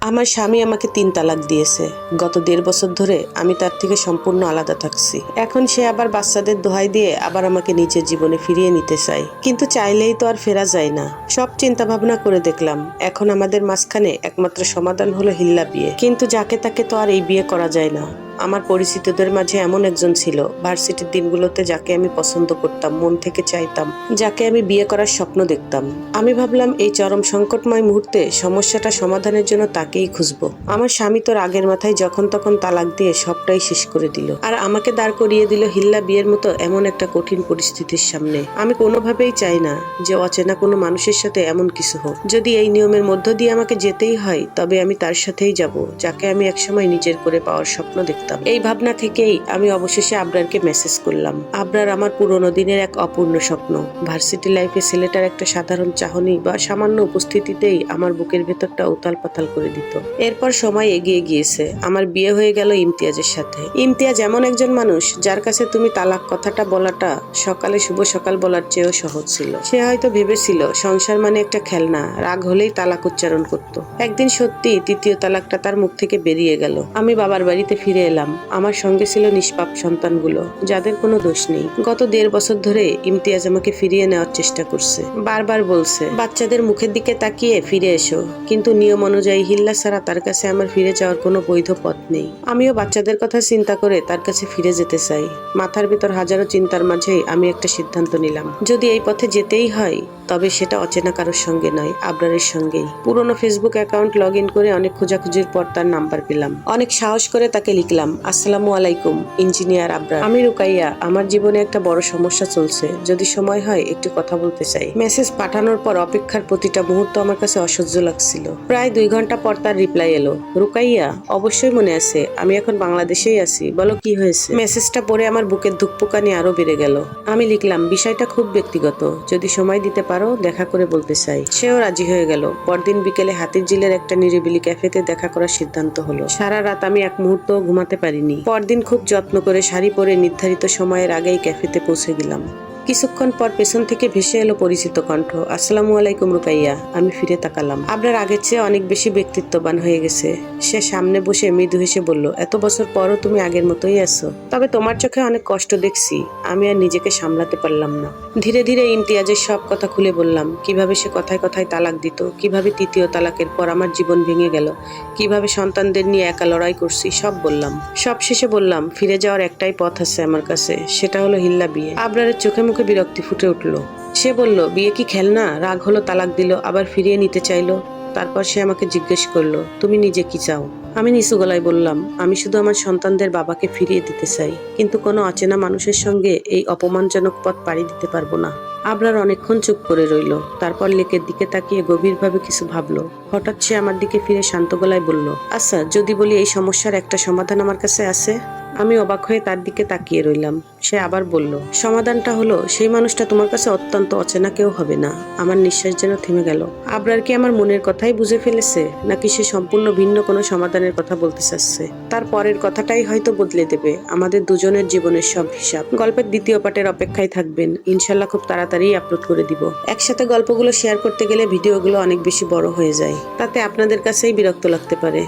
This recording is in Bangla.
আমার স্বামী আমাকে 3 তালাক দিয়েছে। গত 1.5 বছর ধরে আমি তার থেকে সম্পূর্ণ আলাদা থাকছি। এখন সে আবার বাচ্চাদের দোহাই দিয়ে আবার আমাকে নিজের জীবনে ফিরিয়ে নিতে চায়, কিন্তু চাইলেই তো আর ফেরা যায় না। সব চিন্তা ভাবনা করে দেখলাম, এখন আমাদের মাঝখানে একমাত্র সমাধান হলো হিল্লা বিয়ে। কিন্তু যাকে তাকে তো আর এই বিয়ে করা যায় না। আমার পরিচিতদের মাঝে এমন একজন ছিল, ভার্সিটির দিনগুলোতে যাকে আমি পছন্দ করতাম, মন থেকে চাইতাম, যাকে আমি বিয়ে করার স্বপ্ন দেখতাম। আমি ভাবলাম এই চরম সংকটময় মুহূর্তে সমস্যাটা সমাধানের জন্য তাকেই খুঁজবো। আমার স্বামী তো রাগের মাথায় যখন তখন তালাক দিয়ে সবটাই শেষ করে দিল, আর আমাকে দাঁড় করিয়ে দিল হিল্লা বিয়ের মতো এমন একটা কঠিন পরিস্থিতির সামনে। আমি কোনোভাবেই চাই না যে অচেনা কোনো মানুষের সাথে এমন কিছু হোক। যদি এই নিয়মের মধ্য দিয়ে আমাকে যেতেই হয়, তবে আমি তার সাথেই যাব যাকে আমি একসময় নিজের করে পাওয়ার স্বপ্ন দেখতাম। এই ভাবনা থেকেই আমি অবশেষে আবরারকে মেসেজ করলাম। আবরার আমার পুরোনো দিনের এক অপূর্ণ স্বপ্ন। ভার্সিটি লাইফে ছেলেটার একটা সাধারণ চাহনি বা সামান্য উপস্থিতিতেই আমার বুকের ভেতরটা উতাল পাতাল করে দিত। এরপর সময় এগিয়ে গিয়েছে, আমার বিয়ে হয়ে গেল ইমতিয়াজের সাথে। ইমতিয়াজ এমন একজন মানুষ যার কাছে তুমি তালাক কথাটা বলাটা সকালে শুভ সকাল বলার চেয়েও সহজ ছিল। সে হয়তো ভেবেছিল সংসার মানে একটা খেলনা, রাগ হলেই তালাক উচ্চারণ করত। একদিন সত্যি 3য় তালাকটা তার মুখ থেকে বেরিয়ে গেল। আমি বাবার বাড়িতে ফিরে এলাম। আমার সঙ্গে ছিল নিষ্পাপ সন্তানগুলো, যাদের কোনো দোষ নেই। গত 1.5 বছর ধরে ইমতিয়াজ আমাকে ফিরিয়ে নেওয়ার চেষ্টা করছে। বারবার বলছে বাচ্চাদের মুখের দিকে তাকিয়ে ফিরে এসো, কিন্তু নিয়ম অনুযায়ী হিল্লা ছাড়া তার কাছে আমার ফিরে যাওয়ার কোনো বৈধ পথ নেই। আমিও বাচ্চাদের কথা চিন্তা করে তার কাছে ফিরে যেতে চাই। মাথার ভিতর হাজারো চিন্তার মাঝেই আমি একটা সিদ্ধান্ত নিলাম, যদি এই পথে যেতেই হয় তবে সেটা অচেনা কারোর সঙ্গে নয়, আবরারের সঙ্গেই। পুরোনো ফেসবুক অ্যাকাউন্ট লগ ইন করে অনেক খোঁজাখুঁজির পর তার নাম্বার পেলাম। অনেক সাহস করে তাকে লিখলাম, আসসালামু আলাইকুম ইঞ্জিনিয়ার আবরার, আমি রুকাইয়া। আমার জীবনে একটা বড় সমস্যা চলছে, যদি সময় হয় একটু কথা বলতে চাই। মেসেজ পাঠানোর পর অপেক্ষার প্রতিটা মুহূর্ত আমার কাছে অসহ্য লাগছিল। প্রায় 2 ঘন্টা পর তার রিপ্লাই এলো, রুকাইয়া, অবশ্যই মনে আছে, আমি এখন বাংলাদেশেই আছি, বলো কি হয়েছে। মেসেজটা পড়ে আমার বুকের ধুকপুকানি আরো বেড়ে গেল। আমি লিখলাম, বিষয়টা খুব ব্যক্তিগত, যদি সময় দিতে পারো দেখা করে বলতে চাই। সেও রাজি হয়ে গেল। পরদিন বিকেলে হাতিরঝিলের একটা নিরিবিলি ক্যাফেতে দেখা করার সিদ্ধান্ত হলো। সারা রাত আমি এক মুহূর্ত ঘুমাতে পারিনি। পরদিন খুব যত্ন করে শাড়ি পরে নির্ধারিত সময়ের আগেই ক্যাফেতে পৌঁছে দিলাম। কিছুক্ষণ পর পেছন থেকে ভেসে এলো পরিচিত কণ্ঠ, আসসালামু আলাইকুম রুকাইয়া। আমি ফিরে তাকালাম। আবরার আগের চেয়ে অনেক বেশি ব্যক্তিত্ববান হয়ে গেছে। সে সামনে বসে মৃদু হেসে বলল, এত বছর পরও তুমি আগের মতোই আছো, তবে তোমার চোখে অনেক কষ্ট দেখছি। আমি আর নিজেকে সামলাতে পারলাম না। ধীরে ধীরে ইমতিয়াজের সব কথা খুলে বললাম, কিভাবে সে কথায় কথায় তালাক দিত, কিভাবে 3য় তালাকের পর আমার জীবন ভেঙে গেল, কিভাবে সন্তানদের নিয়ে একা লড়াই করছি, সব বললাম। সব শেষে বললাম, ফিরে যাওয়ার একটাই পথ আছে আমার কাছে, সেটা হলো হিল্লা বিয়ে। আবরারের চোখে মুখে বিরক্তি ফুটে উঠলো। সে বলল, বিয়ে কি খেলনা? রাগ হলো, তালাক দিল, আবার ফিরিয়ে নিতে চাইলো। তারপর সে আমাকে জিজ্ঞেস করলো, তুমি নিজে কি চাও? আমি নিচু গলায় বললাম, আমি শুধু আমার সন্তানদের বাবাকে ফিরিয়ে দিতে চাই, কিন্তু কোনো অচেনা মানুষের সঙ্গে এই অপমানজনক পথ পাড়ি দিতে পারবো না। আবরার অনেকক্ষণ চুপ করে রইল, তারপর লেকের দিকে তাকিয়ে গভীরভাবে কিছু ভাবলো। হঠাৎ সে আমার দিকে ফিরে শান্ত গলায় বলল, আচ্ছা, যদি বলি এই সমস্যার একটা সমাধান আমার কাছে আছে। আমি অবাক হয়ে তার দিকে তাকিয়ে রইলাম। সে আবার বলল, সমাধানটা হলো সেই মানুষটা তোমার কাছে অত্যন্ত অচেনা কেউ হবে না। আমার নিঃশ্বাস যেন থেমে গেল। আবরার কি আমার মনের কথাই বুঝে ফেলেছে, নাকি সে সম্পূর্ণ ভিন্ন কোনো সমাধানের কথা বলতে চাচ্ছে? তার পরের কথাটাই হয়তো বদলে দেবে আমাদের দুজনের জীবনের সব হিসাব। গল্পের 2য় পার্টের অপেক্ষায় থাকবেন, ইনশাল্লাহ খুব তাড়াতাড়ি আপলোড করে দিব। একসাথে গল্পগুলো শেয়ার করতে গেলে ভিডিওগুলো অনেক বেশি বড় হয়ে যায়, তাতে আপনাদের কাছেই বিরক্ত লাগতে পারে।